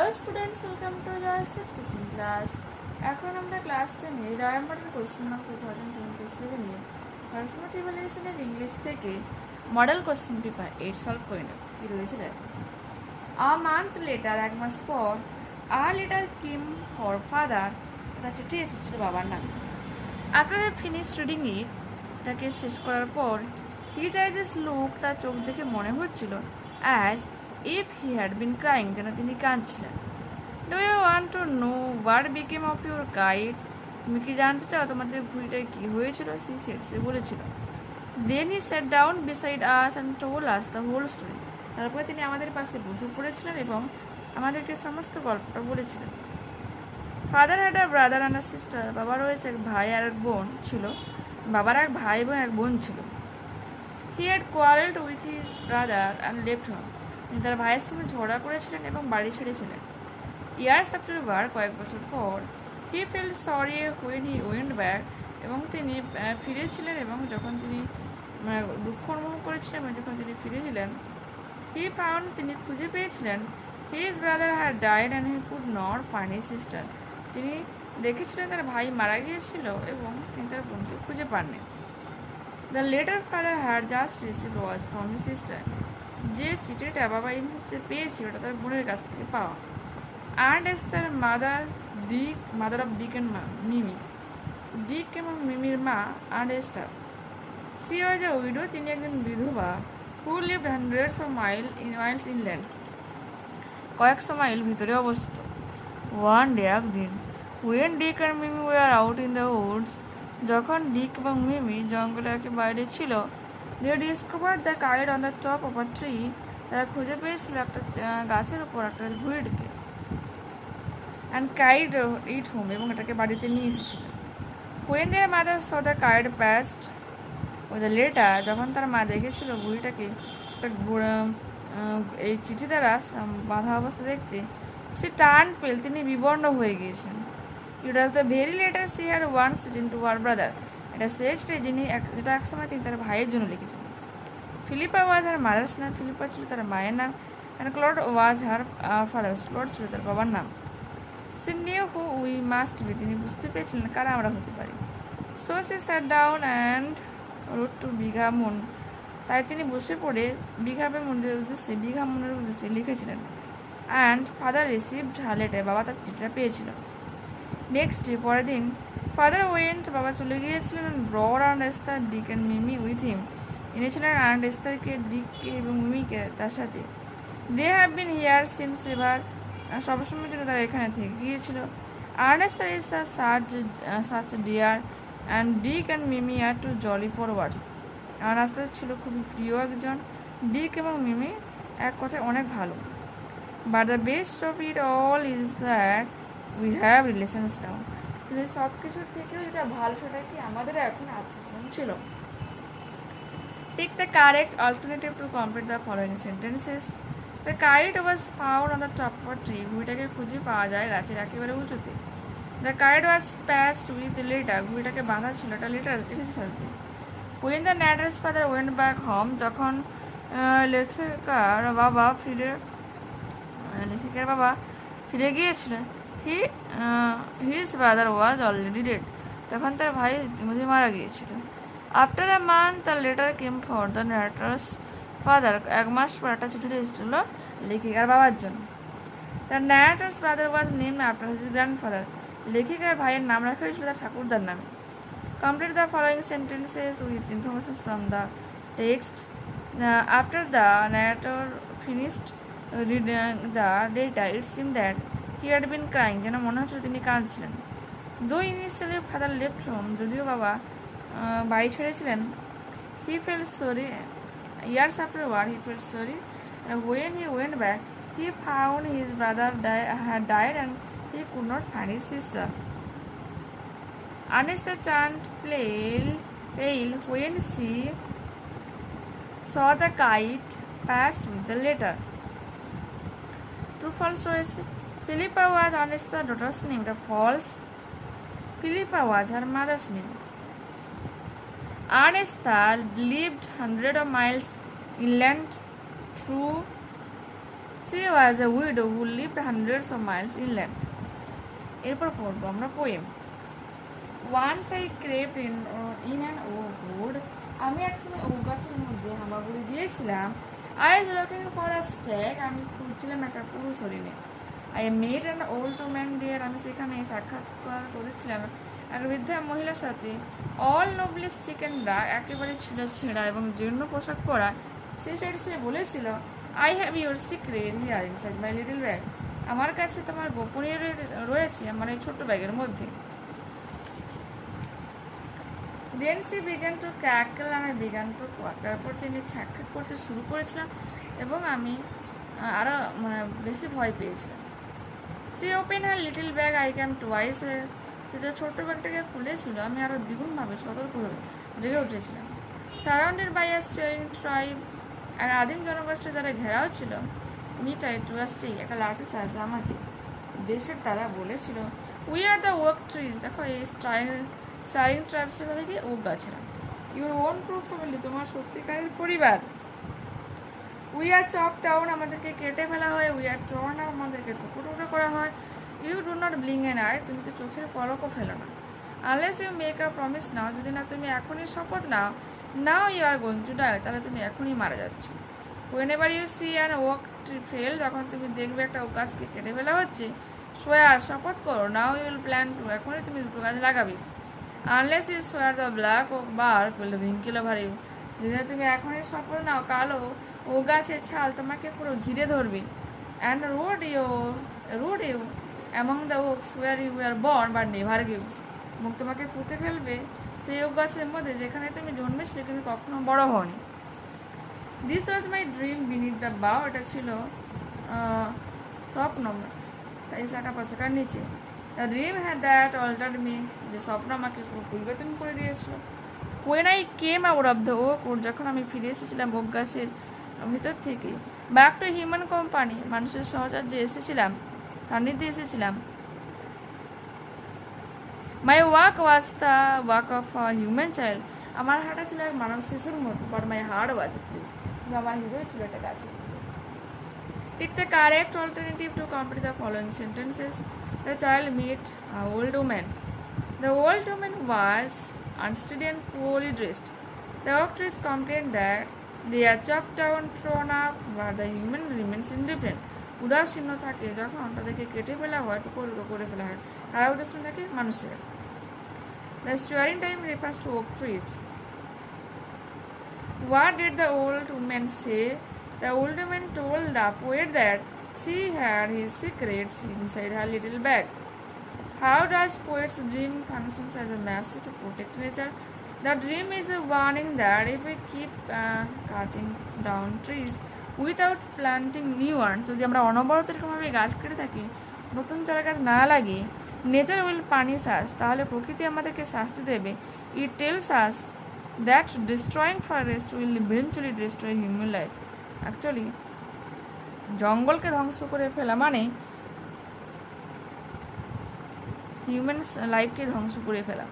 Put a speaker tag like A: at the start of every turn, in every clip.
A: Hello students, welcome to Jayashri teaching class. এখন আমরা class 10 এর রায়মার্টের কোশ্চেন নাম্বার 2027 এর ফার্স্ট মোটিভেশনের ইংলিশ থেকে মডেল কোশ্চেন পেপার 8 সলভ করে নেব। কি রয়েছে দেখো। A month later, এক মাস পর, a letter came for father, একটা চিঠি এসেছিল বাবার নামে। After I finished reading it, এটাকে শেষ করার পর, his eyes looked, তার চোখ দেখে মনে হচ্ছিল as if he had been crying, যেন তিনি কাঁদছিলেন। Do you want to know what became of your kite? তুমি কি জানতে চাও তোমাদের ঘুড়িটায় কি হয়েছিল? সে বলেছিল। Then he sat down beside us and told us the whole story. তারপরে তিনি আমাদের পাশে বসে পড়েছিলেন এবং আমাদেরকে সমস্ত গল্পটা বলেছিলেন। Father had a brother and a sister. বাবার রয়েছে এক ভাই আর এক বোন ছিল। বাবার এক ভাই এবং এক বোন ছিল। He had quarreled with his brother and left home. তিনি তার ভাইয়ের সঙ্গে ঝগড়া করেছিলেন এবং বাড়ি ছেড়েছিলেন। Years afterward, কয়েক বছর পর, he felt sorry when he went back. এবং তিনি ফিরেছিলেন এবং যখন তিনি দুঃখ অনুভব করেছিলেন এবং যখন তিনি ফিরেছিলেন, he found, তিনি খুঁজে পেয়েছিলেন, his brother had died and he could not find his sister. তিনি দেখেছিলেন তার ভাই মারা গিয়েছিল এবং তিনি তার বোনকে খুঁজে পাননি। The letter father had just received was from his sister. যে চিঠিটা বাবা এই মুহূর্তে পেয়েছিল ওটা তার বোনের কাছ থেকে পাওয়া। And as their mother of Dick and Mimi. Dick এবং মিমির মা and Esther. She was a widow, তিনি একজন বিধবা, who lived hundreds of miles inland. কয়েকশো মাইল ভিতরে অবস্থিত। One day, একদিন, when Dick and Mimi were out in the woods, যখন ডিক এবং মিমি জঙ্গলের বাইরে ছিল, they discovered the kite on the top of a tree. তারা খুঁজে পেয়েছিল একটা গাছের উপর একটা ঘুড়িকে। And carried it home, এবং এটাকে বাড়িতে নিয়ে এসেছিল। When their mother saw the kite passed with a letter, যখন তার মা দেখেছিল ঘুড়িটাকে এই চিঠি দ্বারা বাঁধা অবস্থা দেখতে, সে turned pale, তিনি বিবর্ণ হয়ে গিয়েছেন। It was the very letter she had once written to her brother. এটা সেই চিঠি যেটা একসময় তিনি তার ভাইয়ের জন্য লিখেছিলেন। Philippa was her mother's name, Philippa ছিল তার মায়ের নাম, and Claude was her father's, Claude ছিল তার বাবার নাম। She knew who we must be, তিনি বুঝতে পেরেছিলেন কারা আমরা হতে পারি। So she sat down and wrote to বিঘা মন, তাই তিনি বসে পড়ে বিঘা মনের উদ্দেশ্যে লিখেছিলেন। And father received her letter, বাবা তার চিঠিটা পেয়েছিল। Next day, পরের দিন, father went, বাবা চলে গিয়েছিলেন, and brought and Esther, Dick and Mimi with him, এনেছিলেন and Estherকে, ডিককে এবং মিমিকে তার সাথে। They have been here since ever, সবসময়ের জন্য তারা এখানে থেকে গিয়েছিল। And Esther is such a dear, and Dick and Mimi are two jolly forwards. R Esther ছিল খুবই প্রিয় একজন, ডিক এবং মিমি এক কথায় অনেক ভালো। But the best of it all is that we have relations now. কিন্তু সব কিছুর থেকেও যেটা ভালো সেটা কি আমাদের এখন আত্মীয় ছিল। Take the correct alternative to complete the following sentences. The kite was found on the top of a tree. ঘুড়িটাকে খুঁজে পাওয়া যায় গাছের একেবারে উঁচুতে। The kite was patched with a letter. ঘুড়িটাকে বাঁধা ছিল একটা লেটার, চিঠির সাথে। When the narrator's father went back home, যখন লেখিকার বাবা ফিরে গিয়েছিলেন, his brother was already dead. তখন তার ভাই ইতিমধ্যে মারা গিয়েছিল। After a month, a letter came for the narrator's father. এক মাস পর একটা চিঠি এসেছিল লেখিকার বাবার জন্য। The narrator's brother was named after his grandfather. লেখিকার ভাইয়ের নাম রাখা হয়েছিল তার ঠাকুরদার নামে। Complete the following sentences with information from the text. After the narrator finished reading the data, it seemed that he had been crying, যেন মনে হচ্ছিল তিনি কাঁদছিলেন। Though initially father left home, যদিও বাবা বাড়ি ছেড়েছিলেন, he felt sorry. Years afterward, he felt sorry. When he went back, he found his brother had died and he could not find his sister. Esther turned pale when she saw the kite passed with the letter. True false রয়েছে। Philippa was Esther's daughter's name. The false. Philippa was her mother's name. Esther lived hundreds of miles inland. True. She was a widow who lived hundreds of miles inland. এরপর পড়বো আমরা poem. Once I crept in an oak wood. আমি একসময় okay গাছের মধ্যে হামাগুড়ি দিয়েছিলাম। I was looking for a stag. আমি খুঁজছিলাম একটা পুরুষ হরিণে। I met an old woman there. আমি সেখানে সাক্ষাৎকার করেছিলাম এক বৃদ্ধা মহিলার সাথে। All nobly chicken dark, একেবারে ছেঁড়া এবং জীর্ণ পোশাক পরা। সে বলেছিল, I have your secret here inside my little bag. আমার কাছে তোমার গোপনীয় রয়েছে আমার এই ছোট্ট ব্যাগের মধ্যে। Then she began to cackle and I began to quack. তারপর তিনি খ্যাক করতে শুরু করেছিলাম এবং আমি আরো বেশি ভয় পেয়েছিলাম। She opened her little bag. I came twice. সে যে ছোট্ট ব্যাগটাকে খুলেছিল আমি আরো দ্বিগুণভাবে সতর্ক হয়ে জেগে উঠেছিলাম। Surrounded by a staring tribe, এক আদিম জনগোষ্ঠী দ্বারা ঘেরাও ছিল। মিট আই টু স্টিক, একটা লাঠি সাহায্যে আমাকে দেশের তারা বলেছিল, we are the oak trees. দেখো এই স্টারিং ট্রাইবসের কথা কি ওক গাছেরা। ইউর ওন প্রুফ ফ্যামিলি, তোমার সত্যিকারের পরিবার। উই আর চপ ডাউন, আমাদেরকে কেটে ফেলা হয়। উই আর টর্ন আপ, আমাদেরকে টুকরো টুকরো করা হয়। You do not blink an eye, তুমি তো চোখের পলকও ফেলো না। Unless you make a promise now, যদি না তুমি এখনই শপথ নাও, now you are going to die, তাহলে তুমি এখনই মারা যাচ্ছ। whenever you see an oak tree fail, যখন তুমি দেখবে একটা ওক গাছকে কেটে ফেলা হচ্ছে, swear, শপথ করো, now you will plan to, এখনই তুমি দুটো গাছ লাগাবে। unless you swear the black oak bark will wrinkle over you, যদি তুমি এখনই শপথ নাও কালো ও গাছের ছাল তোমাকে পুরো ঘিরে ধরবে। and root you among the oaks where you were born but never grew, মুখ তোমাকে পুঁতে ফেলবে সেই ওক গাছের মধ্যে যেখানে তুমি জন্মেছিলে কিন্তু কখনো বড় হওনি। This was my dream beneath the bough, এটা ছিল স্বপ্ন এই শাখা পোশাকার নিচে। The dream had that altered me, যে স্বপ্ন আমাকে পুরো পরিবর্তন করে দিয়েছিল। When I came out of the oak wood, যখন আমি ফিরে এসেছিলাম ওক গাছের ভিতর থেকে, back to human company, মানুষের সহচর্যে এসেছিলাম, সান্নিধ্যে এসেছিলাম। My walk was the walk of a human child, আমার হাঁটা ছিল এক মানব শিশুর মতো, but my heart was a tree, আমার হৃদয় ছিল একটা গাছের মতো। Pick the correct alternative to complete the following sentences. The child met an old woman. The old woman was unsteady and poorly dressed. The oak trees complained that they are chopped down, thrown up, but the human remains indifferent. উদাসীন থাকে যখন তাদেরকে কেটে ফেলা হয়, টুকরো করে ফেলা হয়, আর উদাসীন থাকে মানুষের। The story time refers to oak trees. What did the old woman say? The old woman told the poet that she had his secrets inside her little bag. How does poet's dream function as a message to protect nature? The dream is a warning that if we keep cutting down trees without planting new ones, যদি আমরা অনবরত এরকমভাবে গাছ কেটে থাকি, নতুন চারা গাছ না লাগিয়ে, nature will punish us, তাহলে প্রকৃতি আমাদেরকে শাস্তি দেবে। It tells us that destroying forest will eventually destroy human life. Actually, জঙ্গলকে ধ্বংস করে ফেলা মানে হিউম্যান লাইফকে ধ্বংস করে ফেলা।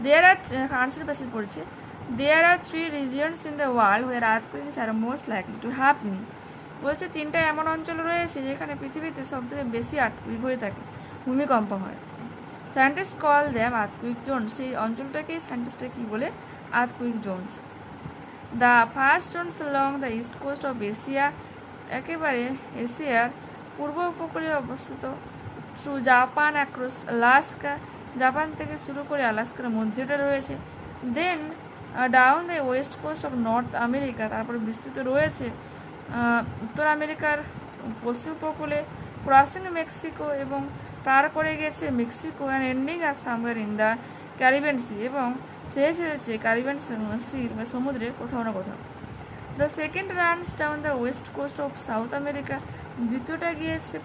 A: There are answer passage পড়ছে, there are 3 regions in the world where earthquakes are most likely to happen. বলছে তিনটা এমন অঞ্চল রয়েছে যেখানে পৃথিবীতে সবথেকে বেশি আর্থকুইক হয়ে থাকে, ভূমিকম্প হয়। Scientist call them earthquake zone, সেই অঞ্চলটাকে সায়েন্টিস্টরা কি বলে? Earthquake Jones. The first Jones along the east coast of Asia, একেবারে এশিয়ার পূর্ব উপকূলে অবস্থিত। Through Japan across Alaska, Japan থেকে শুরু করে আলাস্কার মধ্যেটা রয়েছে। Then down the west coast of North America, তারপরে বিস্তৃত রয়েছে উত্তর আমেরিকার পশ্চিম উপকূলে, ক্রসিং মেক্সিকো এবং পার করে গেছে মেক্সিকো, অ্যান্ড এন্ডিং আর somewhere in the Caribbean Sea, এবং শেষ হয়েছে ক্যারিবিয়ান সি বা সমুদ্রের কোথাও না কোথাও। The second runs down the west coast of South America, দ্বিতীয়টা গিয়েছে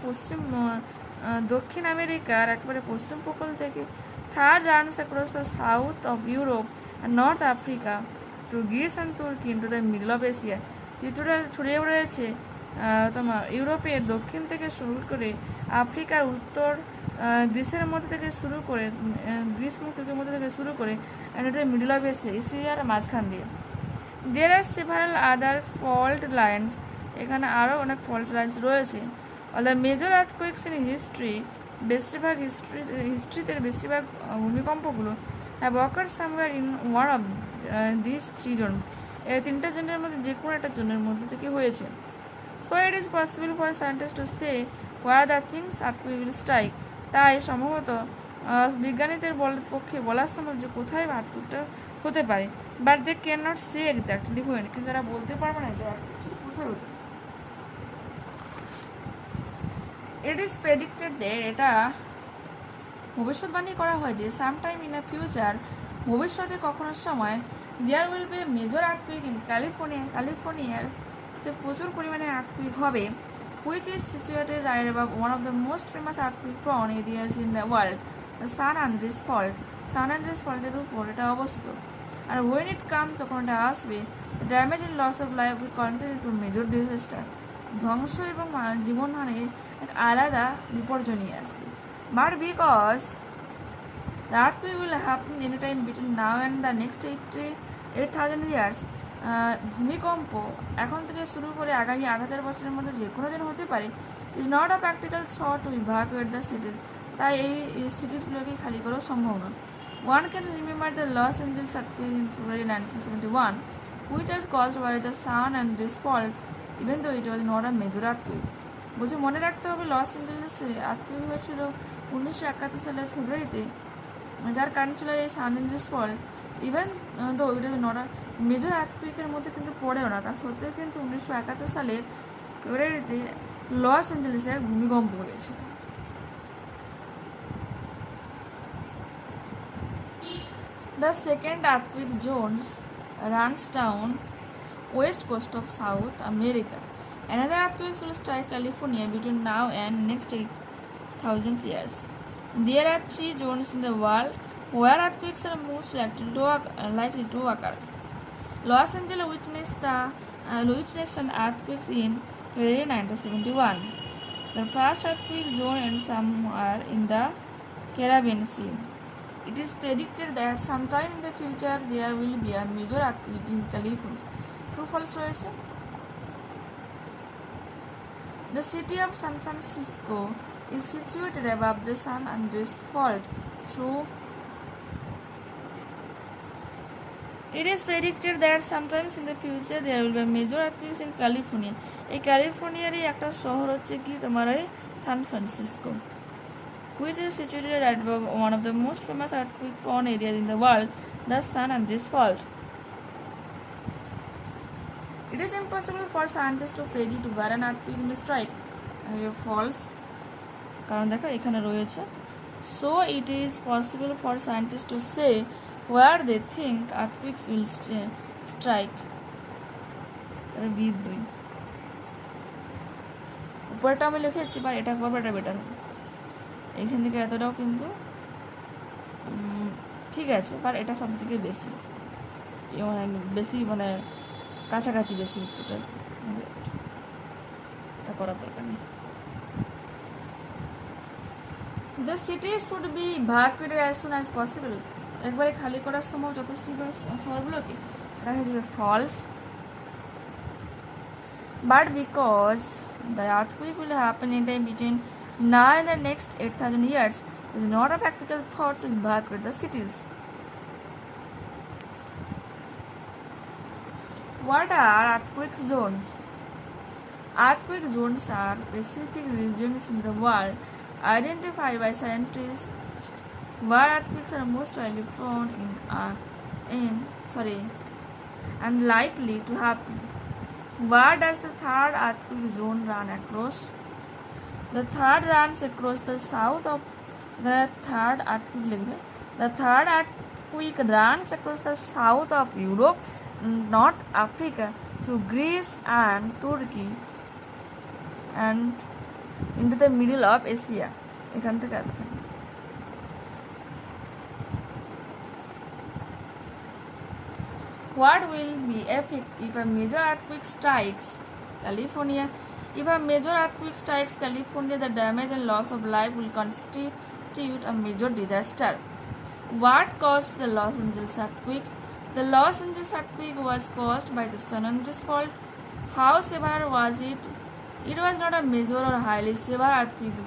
A: দক্ষিণ আমেরিকার একবারে পশ্চিম উপকূল থেকে। Third runs across the south of Europe and North Africa through Greece and Turkey into the middle of Asia, তৃতীয়টা ছড়িয়ে রয়েছে তোমার ইউরোপের দক্ষিণ থেকে শুরু করে আফ্রিকার উত্তর, গ্রিসের মধ্যে থেকে শুরু করে গ্রিস তুর্কির মধ্যে থেকে শুরু করে মিডল অফ এশিয়ার মাঝখান দিয়ে। There are several other fault lines. এখানে আরও অনেক ফল্ট লাইন্স রয়েছে। All the major earthquakes in history, হিস্ট্রিতে বেশিরভাগ ভূমিকম্পগুলো have occurred somewhere in one of this three zone, এই তিনটা জোনের মধ্যে যে কোনো একটা জোনের মধ্যে থেকে হয়েছে। So it is possible for scientist to say where the things earthquake will strike. তাই সম্ভবত বিজ্ঞানীদের পক্ষে বলার সম্ভব যে কোথায় আর্থকুইকটা হতে পারে, but they can not say exactly when, কিন্তু তারা বলতে পারবে না যে ঠিক কোথায় হতে। ইট ইজ প্রেডিক্টেড দ্যাট, এটা ভবিষ্যৎবাণী করা হয় যে সামটাইম ইন আ ফিউচার, ভবিষ্যতে কখনো সময়, there will be major earthquake in ক্যালিফোর্নিয়াতে প্রচুর পরিমাণে আর্থকুইক হবে, which is situated right above one of the most famous earthquake prone areas in the world, the San Andreas fault. San Andreas ফল্টের উপর এটা অবস্থিত। আর হোয়েন ইট কাম, যখন এটা আসবে, the damage and loss of life will continue to major disaster, ধ্বংস এবং জীবনহানির এক আলাদা বিপর্যয় নিয়ে আসবে। But because the earthquake will happen any time between now and the next 8,000 years, ভূমিকম্প এখন থেকে শুরু করে আগামী 8,000 বছরের মধ্যে যে কোনো দিন হতে পারে, is not a practical thought to evacuate the সিটিজ, তাই এই সিটিজগুলোকে খালি করাও সম্ভব নয়। One can remember the Los Angeles earthquake in February 1971, which was caused by the San Andreas fault, even though it was not a major earthquake. বলছে মনে রাখতে হবে লস অ্যাঞ্জেলেসে আর্থকুইক হয়েছিল 1971 সালের ফেব্রুয়ারিতে, যার কারণ ছিল এই সান অ্যান্ড্রেস ফল্ট, ইভেন দো এটা নট মেজর আর্থকুইকের মধ্যে কিন্তু পড়েও না, তা সত্ত্বেও কিন্তু 1971 সালের ফেব্রুয়ারিতে লস অ্যাঞ্জেলেসে ভূমিকম্প হয়েছিল। The second earthquake zone runs down west coast of South America. Another earthquake will strike California between now and next 8,000 years. There are three zones in the world where earthquakes are most likely to occur. Los Angeles witnessed an earthquake in February 1971. The first earthquake zone and somewhere in the Caribbean Sea. It is predicted that sometime in the future there will be a major earthquake in California. True, false রয়েছে? The city of San Francisco is situated above the San Andreas Fault. True. It is predicted that sometimes in the future there will be a major earthquake in California. এই ক্যালিফোর্নিয়ারই একটা শহর হচ্ছে কি তোমার ওই San Francisco, which is situated at one of the most famous earthquake-prone areas in the world, the San Andreas Fault. It is impossible for scientists to predict where an earthquake may strike. False. কারণ দেখো এখানে রয়েছে, so it is possible for scientists to say where they think earthquakes will strike. B2 উপরটা আমি লিখেছি, বা এটা করবো, এটা বেটার হবে। এইখান থেকে এতটাও কিন্তু ঠিক আছে, বাট এটা সব থেকে বেশি মানে বেশি মানে কাছাকাছি বেশি উত্তরটা করার দরকার নেই। The city should be evacuated as soon as possible. একবারে খালি করার সময় যত শহরগুলোকে দেখা যাবে false. But because the earthquake will happen in time between now and the next 8,000 years, it is not a practical thought to evacuate the cities. What are earthquake zones? Earthquake zones are specific regions in the world identified by scientists where earthquakes are most widely prone and likely to happen. Where does the third earthquake zone run across? The third runs across the south of the third earthquake runs across the south of Europe, North Africa, through Greece and Turkey, and into the middle of Asia. এখান থেকে এতখানি। What will be effect if a major earthquake strikes California? If a major earthquake strikes California, the damage and loss of life will constitute a major disaster. What caused the Los Angeles earthquakes? The Los Angeles earthquake was caused by the San Andreas fault. How severe was it? It was not a major or highly severe earthquake,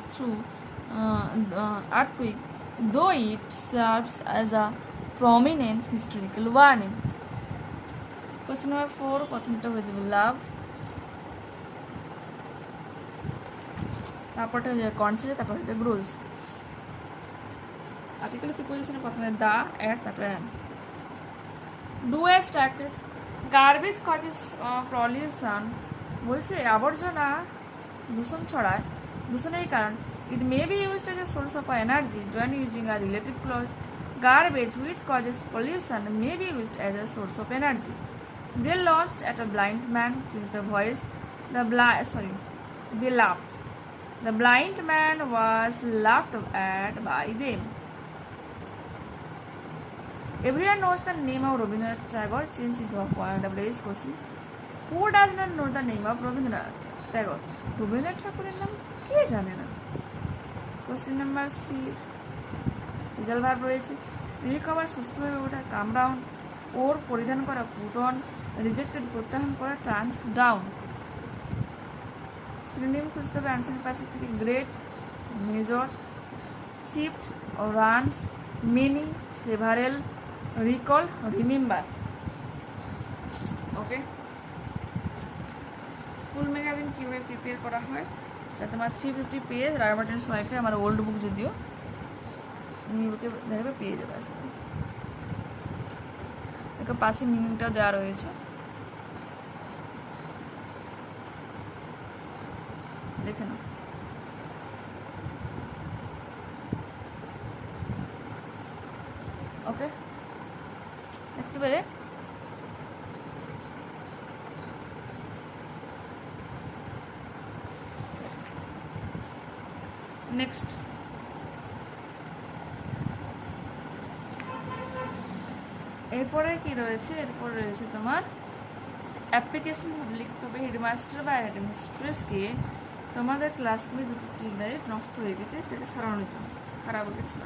A: though it serves as a prominent historical warning. Question number 4, প্রথমটা হয়ে যাবে লাভ, তারপরটা হয়ে যাবে concept, তারপর হয়ে যাবে grows. Article প্রিপোজিশনে প্রথমে দা, এট, তারপরে do as instructed. Garbage causes pollution, বলছে আবর্জনা দূষণ ছড়ায়, দূষণের কারণ। It may be used as a source of energy, join using a relative clause. Garbage which causes pollution may be used as a source of energy. They launched at a blind man, changed the voice. They laughed. The blind man was laughed at by them. Everyone knows the name of Rabindranath Tagore. Change into a WH question. Who does not know the name of Rabindranath Tagore? Rabindranath Tagore নাম কে জানে না? Question number 6. Result verb রয়েছে recover, সুস্থ হয়ে ওঠা, কাম down, ওর পরিধান করা, put on, rejected প্রত্যাহার করা, টার্ন ডাউন। সিনোনিম খুঁজতে হবে অ্যানসার প্যাসেজ থেকে। Great, major, shift, runs, many, several, recall, remember. Okay, school magazine কীভাবে প্রিপেয়ার করা হয়, তোমার 350 পেজ, রায়বার্টেন সোয়াইপে, আমার ওল্ড বুক যদিও নিউ বুকে দেখবে পেয়ে যাবে। আসলে দেখো পাশে মিনিংটা দেওয়া রয়েছে, দেখে নাও। ওকে, দেখতে পেলে? নেক্সট, এরপরে কি রয়েছে? এরপর রয়েছে তোমার অ্যাপ্লিকেশন লিখতে হবে হেডমাস্টার বা হেডমিস্ট্রেসকে তোমাদের ক্লাসরুমে দুটো টিউবলাইট নষ্ট হয়ে গেছে, সেটাকে সারানোর জন্য, খারাপ হয়ে গেছে।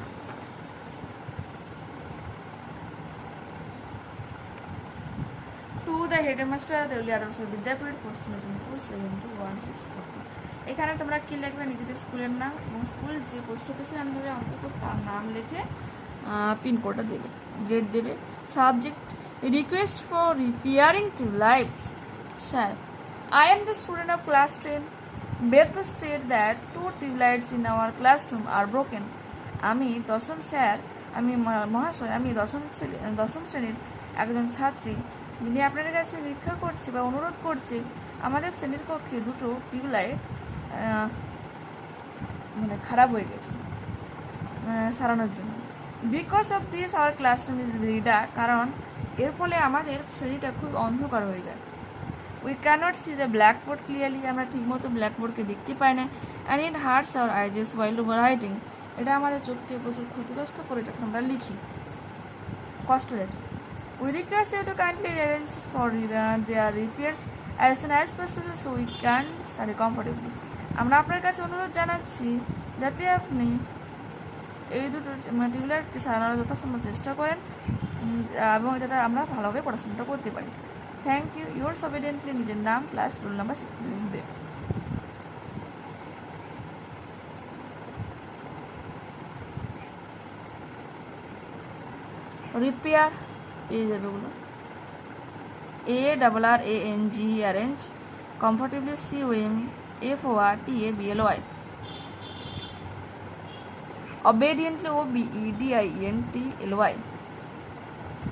A: টু দ্য হেডমাস্টার দেউলিয়া আদর্শ বিদ্যাপীঠ, পশ্চিম মেদিনীপুর 721642। এখানে তোমরা কি লিখবে? নিজেদের স্কুলের নাম এবং স্কুল যে পোস্ট অফিসের আন্ডারে অন্তর্গত তার নাম লিখে পিনকোডটা দেবে, ডেট দেবে। Subject request for repairing tubelights. Sir, I am the student of class 10. Beg to state that 2 tubelights in our classroom are broken. আমি দশম স্যার, আমি মহাশয়, আমি দশম শ্রেণীর একজন ছাত্রী, যিনি আপনাদের কাছে ভিক্ষা করছে বা অনুরোধ করছে আমাদের শ্রেণীর কক্ষে দুটো টিউবলাইট খারাপ হয়ে গেছে, সারানোর জন্য। Because of this our classroom is very dark, কারণ এর ফলে আমাদের শ্রেণীটা খুব অন্ধকার হয়ে যায়। We cannot see the blackboard clearly, আমরা ঠিকমতো ব্ল্যাকবোর্ডকে দেখতে পাই না। And it hurts our eyes while over writing, এটা আমাদের চোখকে প্রচুর ক্ষতিগ্রস্ত করে যখন আমরা লিখি, কষ্ট দেয়। We request you to kindly arrange for their repairs as soon as possible so we can study comfortably. আমরা আপনার কাছে অনুরোধ জানাচ্ছি যাতে আপনি এই দুটো টিউবলাইটকে সারানোর যথাসম্ভব চেষ্টা করেন এবং যাতে আমরা ভালোভাবে পড়াশোনাটা করতে পারি। থ্যাংক ইউ, ইউর অবিডিয়েন্টলি, নিজের নাম, ক্লাস, রোল নাম্বার, 6 দে। রিপেয়ার পেয়ে যাবে ওগুলো। ARRANG, arrange, comfortably, COMFORTABLY, obediently, OBEDIENTLY,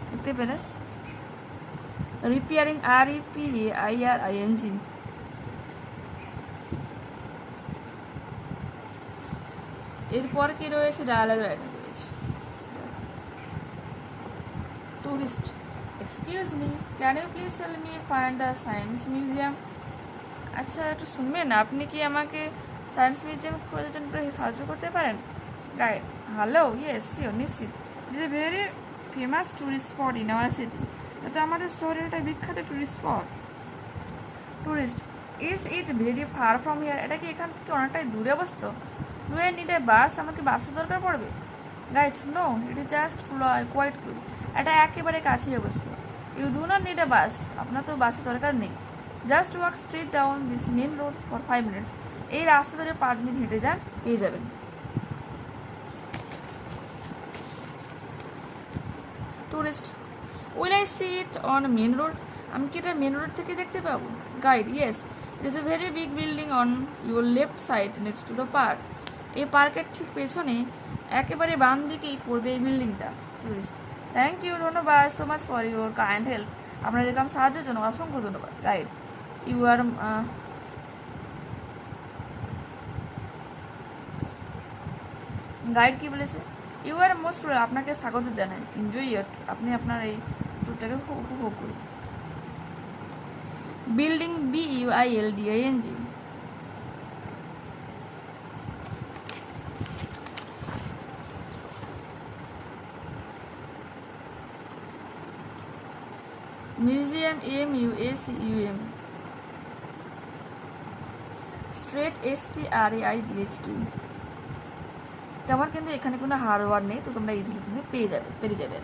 A: দেখতে পেলে? Repairing, REPAIRING। এরপর কি রয়েছে? ডায়ালগ রাইটিং রয়েছে। Tourist, excuse me, can you please help me find the science museum? আচ্ছা, একটু শুনবেন, আপনি কি আমাকে সায়েন্স মিউজিয়াম খোঁজার জন্য সাহায্য করতে পারেন? গাইড, হ্যালো, ইয়েস শিওর, নিশ্চিত। It is a very famous tourist spot in our city, এটা আমাদের শহরের একটা বিখ্যাত tourist spot. Tourist, is it very far from here? এটা কি এখান থেকে অনেকটাই দূরে অবস্থিত? Do I need a bus? আমাকে বাসের দরকার পড়বে? Guide, no, it is just quite close, এটা একেবারে কাছেই অবস্থিত। You do not need a bus, আপনার তো বাসের দরকার নেই। Just walk straight down this main road for 5 minutes, এই রাস্তা ধরে 5 মিনিট হেঁটে যান, পেয়ে যাবেন। Tourist, will I see it on main road, আমি কি এটা মেন রোড থেকে দেখতে পাবো? Guide, yes, it is a very big building on your left side next to the park, এই পার্কের ঠিক পেছনে একেবারে বাম দিকেই পড়বে এই বিল্ডিংটা। টুরিস্ট, থ্যাংক ইউ, ধন্যবাদ so much for your kind help, আপনার এরকম সাহায্যের জন্য অসংখ্য ধন্যবাদ। গাইড, ইউ আর গাইড কি বলেছে? ইউ আর মোস্ট, আপনাকে স্বাগত জানাই। এনজয় ইট, আপনি আপনার এই ট্যুরটাকে খুব উপভোগ করুন। Building, BUILDING, museum, MUSEUM, straight, STRAIGHT, তেমন কিন্তু এখানে কোনো হার্ড ওয়ার্ড নেই, তো তোমরা ইজিলি কিন্তু পেরে যাবে।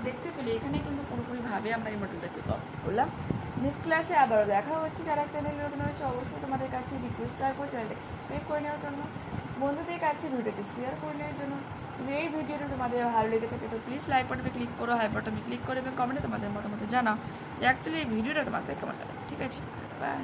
A: দেখতে পেলে এখানে কিন্তু পুরোপুরিভাবে আমরা এই মডেলটাকে করলাম। নেক্সট ক্লাসে আবারও দেখা হচ্ছে। যারা চ্যানেল নতুন হয়েছে অবশ্যই তোমাদের কাছে রিকোয়েস্ট রাখবো চ্যানেলটাকে সাবস্ক্রাইব করে নেওয়ার জন্য, বন্ধুদের কাছে ভিডিওটাকে শেয়ার করে নেওয়ার জন্য। যদি এই ভিডিওটা তোমাদের ভালো লেগে থাকে তো প্লিজ লাইক বাটনে ক্লিক করো, হাই বাটনে ক্লিক করো এবং কমেন্টে তোমাদের মতামত জানাও যে অ্যাকচুয়ালি এই ভিডিওটা তোমাদের কেমন লাগে। ঠিক আছে, বাই।